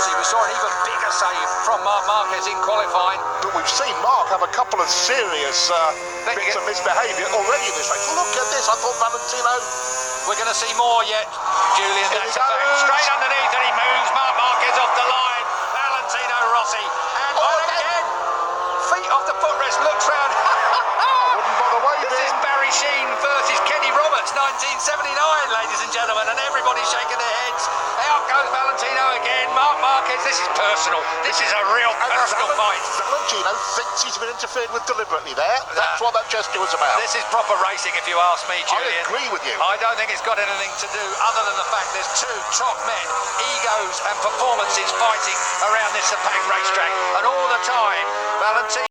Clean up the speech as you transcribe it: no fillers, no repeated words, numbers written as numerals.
Rossi. We saw an even bigger save from Marc Marquez in qualifying. But we've seen Marc have a couple of serious bits of misbehaviour already in this race. Look at this, I thought Valentino... We're going to see more yet, Julian, that's a fact. Straight underneath and he moves Marc Marquez off the line. Valentino Rossi. And again, feet off the footrest, looks round. I wouldn't bother waving. This is Barry Sheen versus Kenny Roberts, 1979, ladies and gentlemen, and everybody's shaking their heads. Out goes Valentino again. Marc Marquez, this is personal. This is a real personal fight. Valentino thinks he's been interfered with deliberately there. That's what that gesture was about. This is proper racing, if you ask me, Julian. I agree with you. I don't think it's got anything to do other than the fact there's two top men, egos and performances fighting around this packed racetrack, and all the time, Valentino